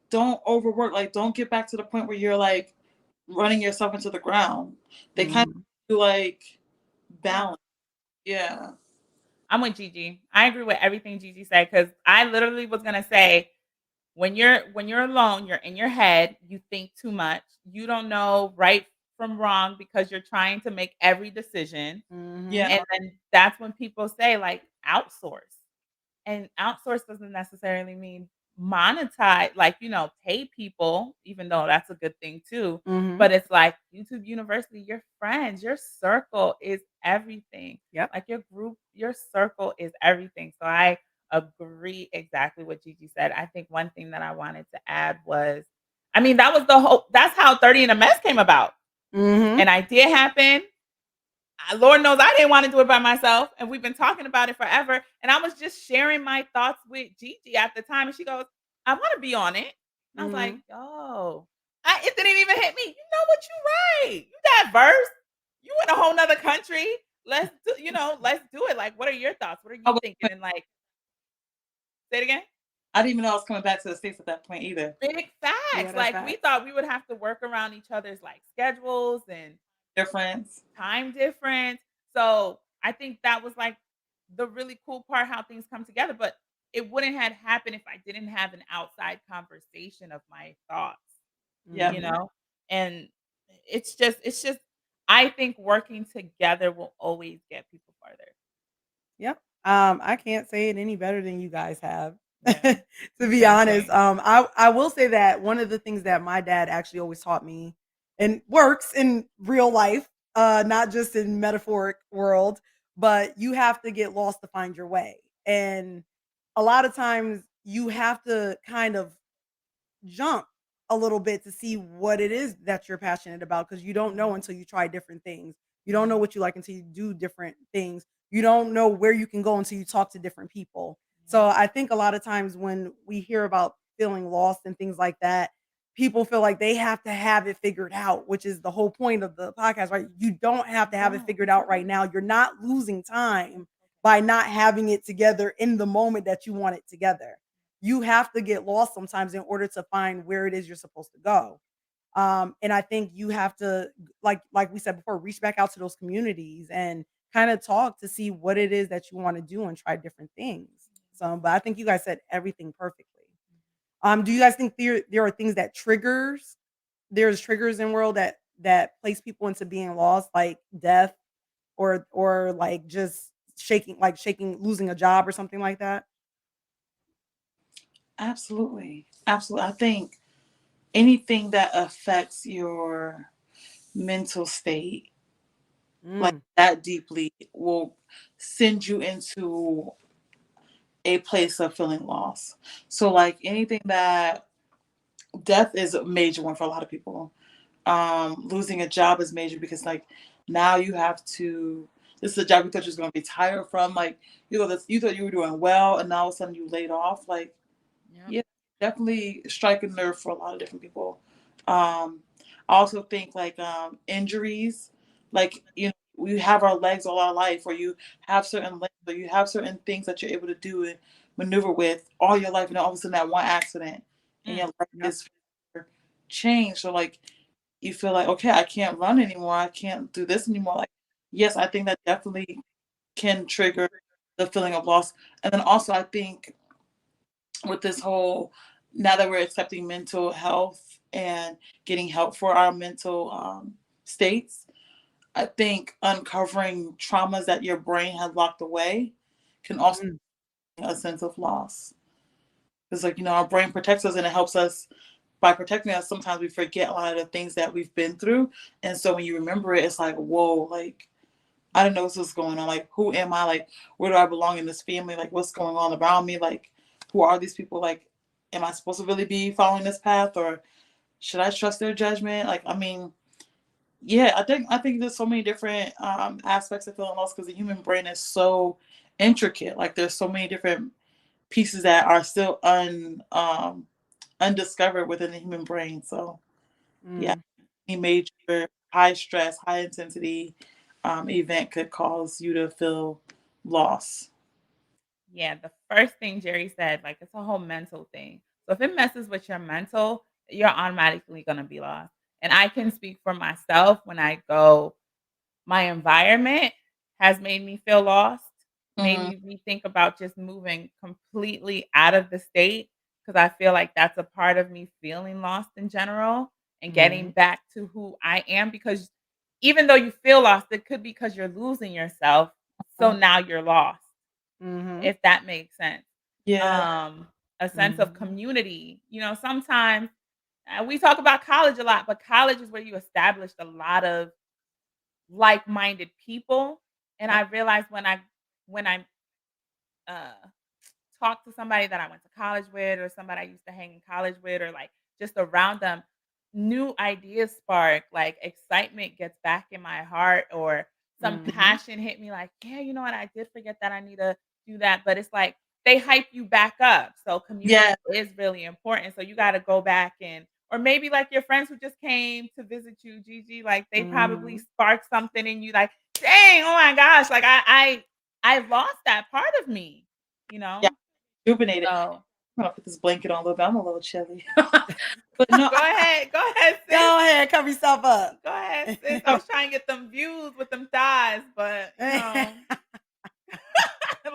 don't overwork, like, don't get back to the point where you're like running yourself into the ground. They kind of Mhm. do like balance. Yeah. I'm with Gigi. I agree with everything Gigi said because I literally was gonna say when you're alone, you're in your head, you think too much. You don't know right from wrong because you're trying to make every decision. Mhm. Yeah. And then that's when people say like outsource. And outsource doesn't necessarily mean monetize, like, pay people, even though that's a good thing too. Mhm. But it's like YouTube University, your friends, your circle is everything. Yep. Like your group, your circle is everything. So I agree exactly what Gigi said. I think one thing that I wanted to add was, I mean, that's how 30 in a mess came about. Mhm. An idea happened. Lord knows I didn't want to do it by myself, and we've been talking about it forever. And I was just sharing my thoughts with Gigi at the time, and she goes, "I want to be on it." And I was like, Mhm. "Oh, it didn't even hit me. You know what? You right. You diverse. You in a whole nother country. Let's do it. Like, what are your thoughts? What are I you was thinking?" And like, say it again. I didn't even know I was coming back to the States at that point either. Big Yeah, facts. that's Like we facts. thought we would have to work around each other's like schedules and They're friends. time difference. So I think that was like the really cool part how things come together. But it wouldn't have happened if I didn't have an outside conversation of my thoughts, Yeah. you Mhm. know? And it's just I think working together will always get people farther. Yep. I can't say it any better than you guys have. Yeah. To be Same honest, thing. I will say that one of the things that my dad actually always taught me, and works in real life, not just in metaphoric world, but you have to get lost to find your way. And a lot of times you have to kind of jump a little bit to see what it is that you're passionate about because you don't know until you try different things. You don't know what you like until you do different things. You don't know where you can go until you talk to different people. So I think a lot of times when we hear about feeling lost and things like that, people feel like they have to have it figured out, which is the whole point of the podcast, right? You don't have to have it figured out right now. You're not losing time by not having it together in the moment that you want it together. You have to get lost sometimes in order to find where it is you're supposed to go. And I think you have to, like we said before, reach back out to those communities and kind of talk to see what it is that you want to do and try different things. So, but I think you guys said everything perfectly. Do you guys think there are things that there's triggers in world that place people into being lost, like death or like just shaking, losing a job or something like that? Absolutely. Absolutely. I think anything that affects your mental state like Mm, that deeply will send you into a place of feeling lost. So like anything that death is a major one for a lot of people. Losing a job is major because like now you have to this is a job you thought you was gonna retire from. Like you thought you were doing well and now all of a sudden you laid off. Like Yep. yeah, definitely strike a nerve for a lot of different people. I also think like injuries, like we have our legs all our life, or you have certain legs, or you have certain things that you're able to do and maneuver with all your life, and then all of a sudden that one accident and Mm. your life yep. is changed. So like you feel like, okay, I can't run anymore, I can't do this anymore. Like yes, I think that definitely can trigger the feeling of loss. And then also I think with this whole now that we're accepting mental health and getting help for our mental states, I think uncovering traumas that your brain has locked away can also Mm, be a sense of loss. It's like, our brain protects us and it helps us by protecting us. Sometimes we forget a lot of the things that we've been through. And so when you remember it, it's like, whoa, like, I didn't know this was going on. Like, who am I? Like, where do I belong in this family? Like, what's going on around me? Like, who are these people? Like, am I supposed to really be following this path or should I trust their judgment? Like, I mean, yeah, I think there's so many different aspects of feeling lost because the human brain is so intricate. Like, there's so many different pieces that are still undiscovered within the human brain. So, yeah, mm. any major high stress, high intensity event could cause you to feel loss. Yeah, the first thing Jerry said, like, it's a whole mental thing. So if it messes with your mental, you're automatically gonna be lost. And I can speak for myself when I go my environment has made me feel lost, made Mm, me rethink about just moving completely out of the state because I feel like that's a part of me feeling lost in general and getting Mhm, back to who I am because even though you feel lost, it could be because you're losing yourself, so now you're lost. mhm, If that makes sense. yeah, Um, a sense of mhm, community. Sometimes we talk about college a lot, but college is where you establish a lot of like-minded people. And I realized when I uh talk to somebody that I went to college with or somebody I used to hang in college with or like just around them, new ideas spark, like excitement gets back in my heart or some mhm, passion hit me like, yeah, you know what? I did forget that I need to do that. But it's like they hype you back up. So yeah, community is really important. So you got to go back and or maybe like your friends who just came to visit you, Gigi, like they probably mhm. sparked something in you like, dang, oh my gosh, like I lost that part of me, you yeah, know? rejuvenated. So, I'm gonna put this blanket on a little bit. I'm a little chilly, but no, go ahead, sis. Go ahead, cover yourself up. Go ahead, sis. I was trying to get them views with them thighs, but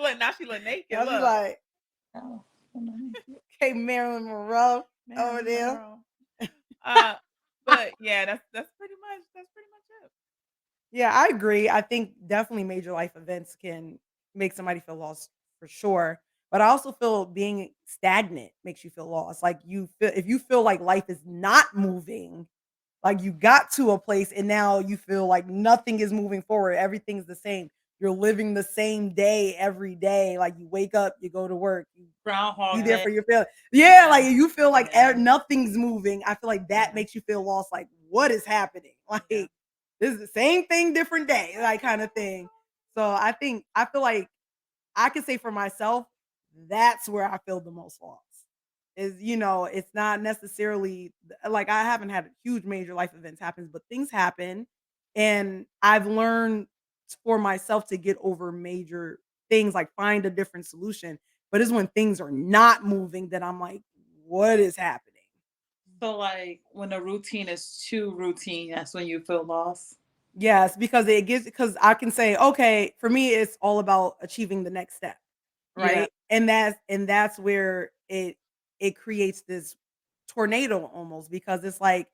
look, now she look naked. I'll be Look, like, no, okay, Marilyn Monroe over Marilyn there. Monroe. Uh, but yeah, that's pretty much it. Yeah, I agree. I think definitely major life events can make somebody feel lost for sure. But I also feel being stagnant makes you feel lost. Like you feel if you feel like life is not moving, like you got to a place and now you feel like nothing is moving forward. Everything's the same. You're living the same day every day. Like you wake up, you go to work, you be Groundhog there Yeah, Day. for your family. Yeah, yeah, like you feel like yeah, nothing's moving. I feel like that yeah, makes you feel lost. Like what is happening? yeah. Like This is the same thing, different day, like kind of thing. So I feel like I can say for myself, that's where I feel the most lost. Is it's not necessarily like I haven't had huge major life events happen, but things happen, and I've learned for myself to get over major things, like find a different solution. But it's when things are not moving that I'm like, what is happening? So like when a routine is too routine, that's when you feel lost. Yes, because I can say, okay, for me, it's all about achieving the next step, Yeah. right? And that's where it creates this tornado almost because it's like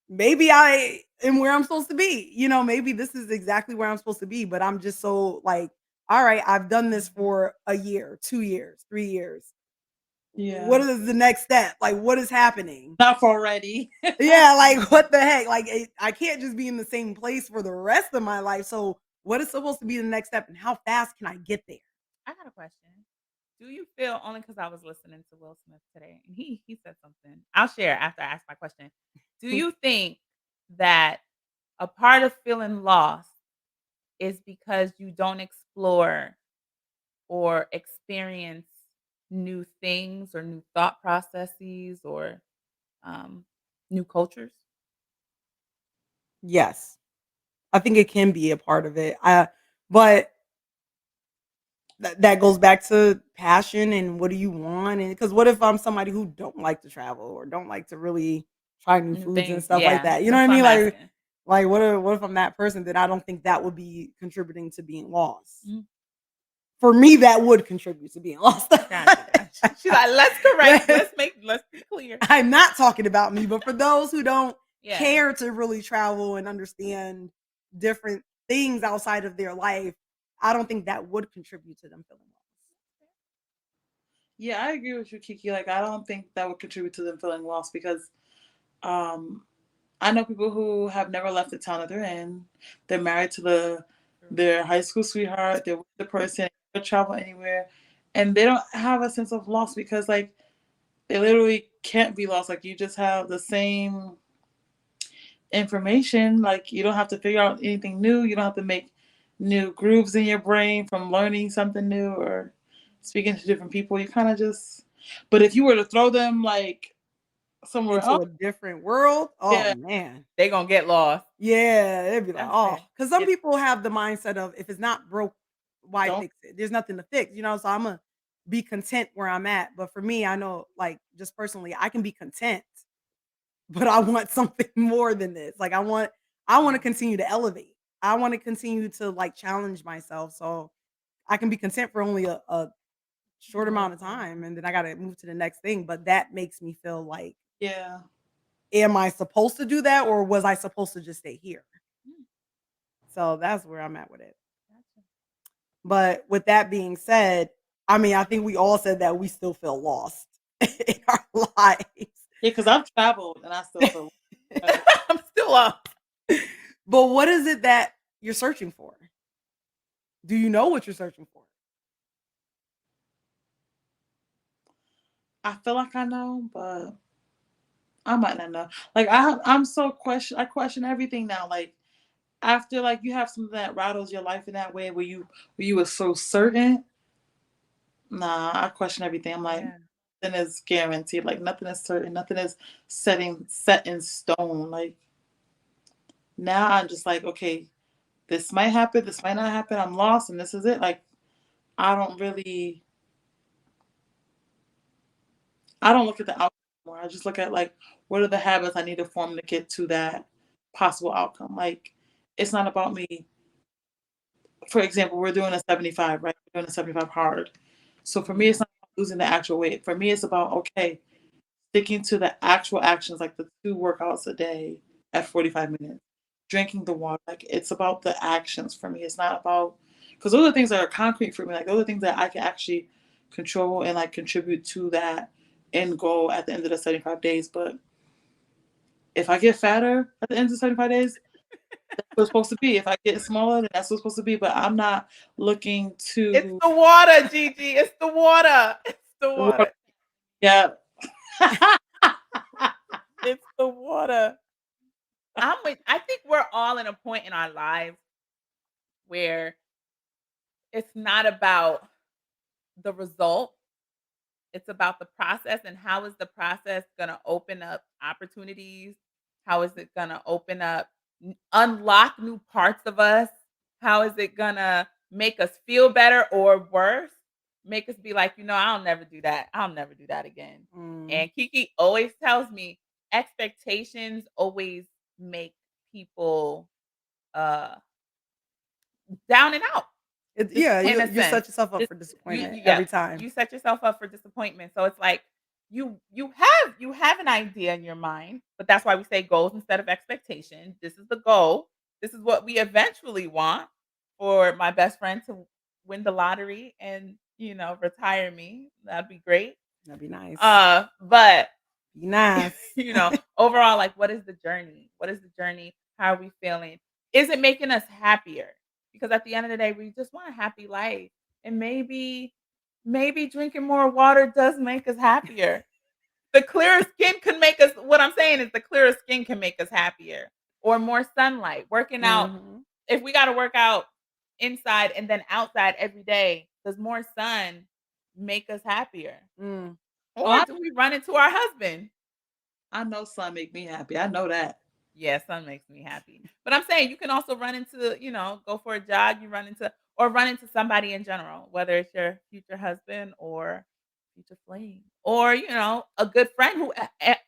maybe I am where I'm supposed to be. Maybe this is exactly where I'm supposed to be, but I'm just so like, all right, I've done this for a year, 2 years, 3 years. Yeah. What is the next step? Like, what is happening? Enough already. Yeah, like what the heck? Like I can't just be in the same place for the rest of my life. So what is supposed to be the next step and how fast can I get there? I got a question. Do you feel only because I was listening to Will Smith today and he said something. I'll share after I ask my question. Do you think that a part of feeling lost is because you don't explore or experience new things or new thought processes or um, new cultures? Yes. I think it can be a part of it. But that goes back to passion and what do you want? And because what if I'm somebody who don't like to travel or don't like to really try new New foods and things. stuff like Yeah, that? You know that's what I what mean? I'm asking. Like what if I'm that person? Then I don't think that would be contributing to being lost. Mm, For me, that would contribute to being lost. gotcha. She's like, let's correct. Let's be clear. I'm not talking about me, but for those who don't Yeah. care to really travel and understand different things outside of their life, I don't think that would contribute to them feeling lost. Yeah, I agree with you, Kiki. Like I don't think that would contribute to them feeling lost because um I know people who have never left the town that they're in. They're married to their high school sweetheart. They're with the person. They travel anywhere, and they don't have a sense of loss because like they literally can't be lost. Like you just have the same information. Like you don't have to figure out anything new. You don't have to make new grooves in your brain from learning something new or speaking to different people. You kind of just. But if you were to throw them like somewhere Into else, a different world, oh yeah, man. They gonna get lost. Yeah, they'd be like, That's oh, fair. because some It's people have the mindset of if it's not broke, why don't. fix it? There's nothing to fix. So I'm gonna be content where I'm at. But for me, I know, like, just personally, I can be content, but I want something more than this. Like, I want to continue to elevate. I want to continue to like challenge myself. So I can be content for only a short amount of time, and then I gotta move to the next thing. But that makes me feel like, Yeah. am I supposed to do that, or was I supposed to just stay here? Mm, So that's where I'm at with it. gotcha. But with that being said, I mean, I think we all said that we still feel lost in our lives. Yeah, because I've traveled and I still feel like I'm still up. But what is it that you're searching for? Do you know what you're searching for? I feel like I know, but I might not know. Like I question everything now. Like after like you have something that rattles your life in that way where you were so certain. Nah, I question everything. I'm like Yeah. nothing is guaranteed. Like nothing is certain. Nothing is set in stone. Like now I'm just like, okay, this might happen, this might not happen. I'm lost and this is it. Like I don't really I don't look at the outcome anymore. I just look at like what are the habits I need to form to get to that possible outcome. Like it's not about me. For example, we're doing a 75, right? We're doing a 75 hard. So for me, it's not about losing the actual weight. For me, it's about okay, sticking to the actual actions, like the 2 workouts a day at 45 minutes, drinking the water. Like it's about the actions for me. It's not about because those are things that are concrete for me. Like those are things that I can actually control and like contribute to that end goal at the end of the 75 days. But if I get fatter at the end of the 75 days, that's what it's supposed to be. If I get smaller, then that's what it's supposed to be. But I'm not looking It's to the water, Gigi. It's the water. It's the water. yeah. It's the water. I think we're all in a point in our lives where it's not about the result. It's about the process and how is the process gonna open up opportunities? How is it gonna open up unlock new parts of us? How is it gonna make us feel better or worse? Make us be like, I'll never do that. I'll never do that again. Mm. And Kiki always tells me expectations always make people uh down and out. Yeah, In a you sense. set yourself up Just for disappointment yeah, every time. you set yourself up for disappointment. So it's like you have an idea in your mind, but that's why we say goals instead of expectation. This is the goal. This is what we eventually want for my best friend to win the lottery and, retire me. That'd be great. That'd be nice. But Be nice. overall, like, what is the journey? What is the journey? How are we feeling? Is it making us happier? Because at the end of the day, we just want a happy life. And maybe drinking more water does make us happier. The clearer skin can make us what I'm saying is the clearer skin can make us happier. Or more sunlight. Working out. Mhm. If we gotta work out inside and then outside every day, does more sun make us happier? Mm. Or do we run into our husband? I know sun make me happy. I know that. Yeah, sun makes me happy. But I'm saying you can also run into, go for a jog, run into somebody in general, whether it's your future husband or future flame, or, a good friend who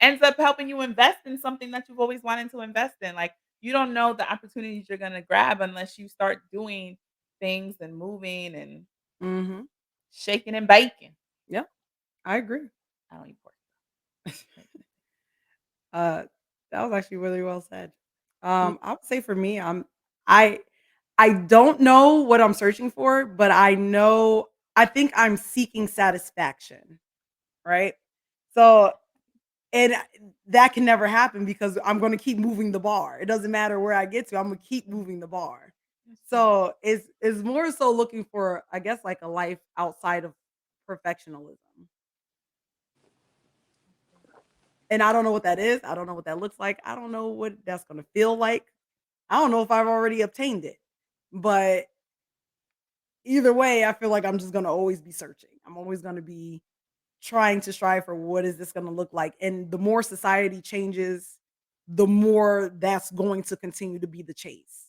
ends up helping you invest in something that you've always wanted to invest in. Like, you don't know the opportunities you're going to grab unless you start doing things and moving and Mhm. shaking and baking. Yep. I agree. I don't eat pork. Uh, that was actually really well said. I would say for me, I I don't know what I'm searching for, but I think I'm seeking satisfaction, right? So, and that can never happen because I'm going to keep moving the bar. It doesn't matter where I get to, I'm going to keep moving the bar. So, it's more so looking for, I guess, like a life outside of perfectionism. And I don't know what that is. I don't know what that looks like. I don't know what that's going to feel like. I don't know if I've already obtained it. But either way, I feel like I'm just going to always be searching. I'm always going to be trying to strive for what is this going to look like. And the more society changes, the more that's going to continue to be the chase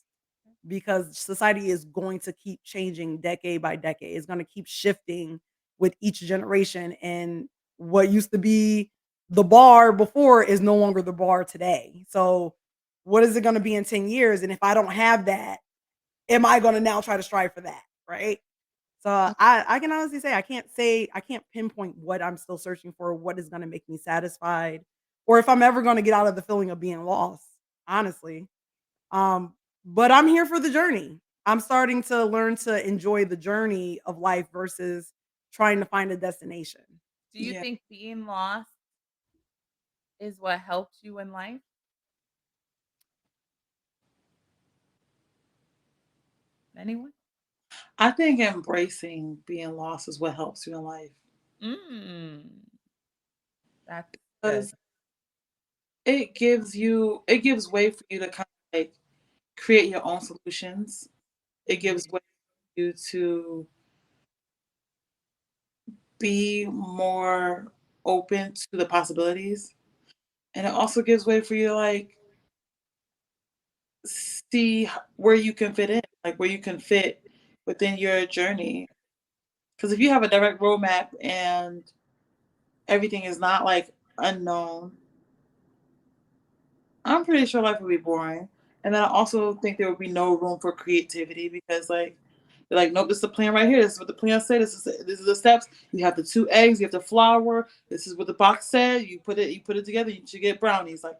because society is going to keep changing decade by decade. It's going to keep shifting with each generation. And what used to be the bar before is no longer the bar today. So, what is it going to be in 10 years? And if I don't have that, am I going to now try to strive for that? Right. So I can honestly say I can't pinpoint what I'm still searching for, what is going to make me satisfied, or if I'm ever going to get out of the feeling of being lost. Honestly, um, but I'm here for the journey. I'm starting to learn to enjoy the journey of life versus trying to find a destination. Do you Yeah. think being lost is what helps you in life? Anyone? I think embracing being lost is what helps you in life. Mm, that's good. Because it gives way for you to kind of like create your own solutions. It gives way for you to be more open to the possibilities. And it also gives way for you to like see where you can fit in, like where you can fit within your journey. Because if you have a direct roadmap and everything is not like unknown, I'm pretty sure life would be boring. And then I also think there would be no room for creativity because like they're like, nope, this is the plan right here. This is what the plan said. This is the steps. You have the 2 eggs, you have the flour. This is what the box said. You put it together, you should get brownies. Like,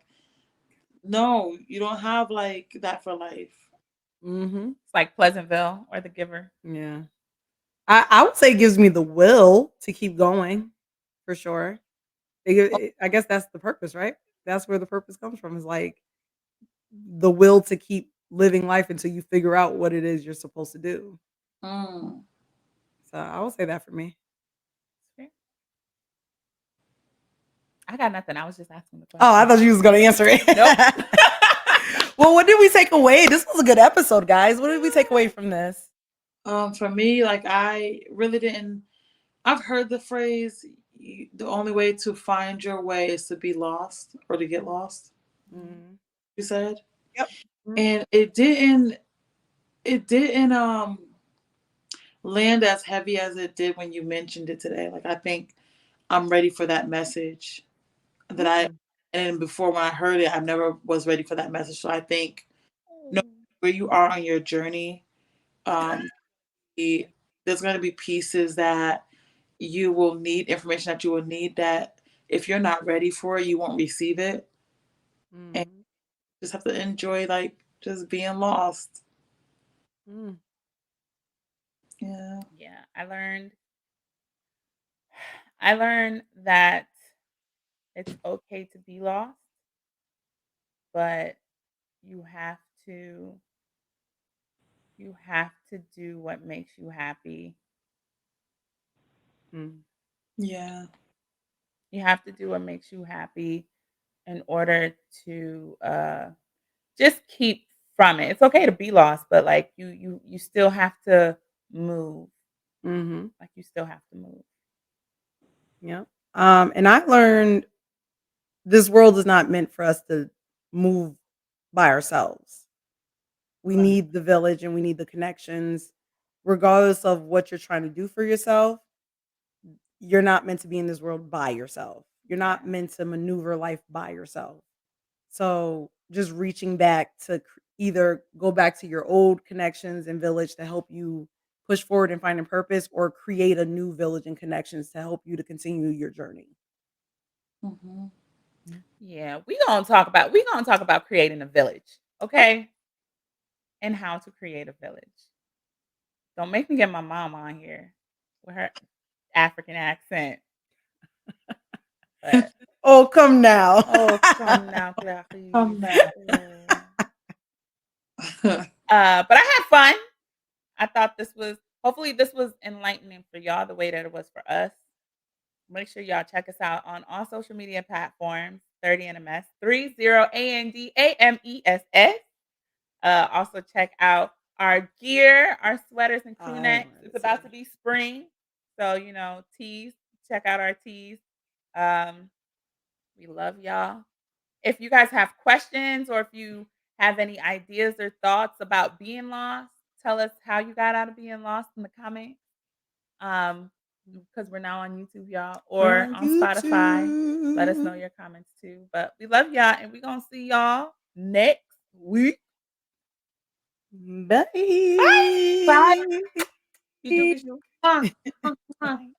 no, you don't have like that for life. Mm-hmm. It's like Pleasantville or The Giver. Yeah. I would say it gives me the will to keep going for sure. I guess that's the purpose, right? That's where the purpose comes from is like the will to keep living life until you figure out what it is you're supposed to do. Mm. So I would say that for me. I got nothing. I was just asking the Oh, I question. thought you was gonna answer it. Nope. Well, what did we take away? This was a good episode, guys. What did we take away from this? For me, like I really didn't. I've heard the phrase, "The only way to find your way is to be lost or to get lost." Mm. You said, Yep. and it didn't. It didn't land as heavy as it did when you mentioned it today. Like I think I'm ready for that message that I. Mm. And before when I heard it, I never was ready for that message. So I think no where you are on your journey, um, there's going to be pieces that you will need, information that you will need that if you're not ready for it, you won't receive it. And Mm. just have to enjoy like just being lost. Mm. Yeah. Yeah, I learned that it's okay to be lost, but you have to you have to do what makes you happy. Mm. Yeah. You have to do what makes you happy in order to just keep from it. It's okay to be lost, but like you still have to move. Mm-hmm. Like you still have to move. Yep. And I learned this world is not meant for us to move by ourselves. We Right. need the village and we need the connections. Regardless of what you're trying to do for yourself, you're not meant to be in this world by yourself. You're not Yeah. meant to maneuver life by yourself. So just reaching back to either go back to your old connections and village to help you push forward and find a purpose, or create a new village and connections to help you to continue your journey. Hmm. Yeah, we gonna talk about creating a village, okay? And how to create a village. Don't make me get my mom on here with her African accent. But Oh, come now. oh, come now, Clarice. Come back. Oh. But I had fun. I thought hopefully this was enlightening for y'all the way that it was for us. Make sure y'all check us out on all social media platforms, 30NMS, 30ANDAMESS. Also check out our gear, our sweaters and crew necks. It's about to be spring. So, tees. Check out our tees. Um, we love y'all. If you guys have questions or if you have any ideas or thoughts about being lost, tell us how you got out of being lost in the comments. Because we're now on YouTube, y'all, or On on Spotify. Let us know YouTube. your comments too. But we love y'all, and we're gonna see y'all next week. Bye. Bye. Bye. Bijou, bijou. Huh. Huh. Bye.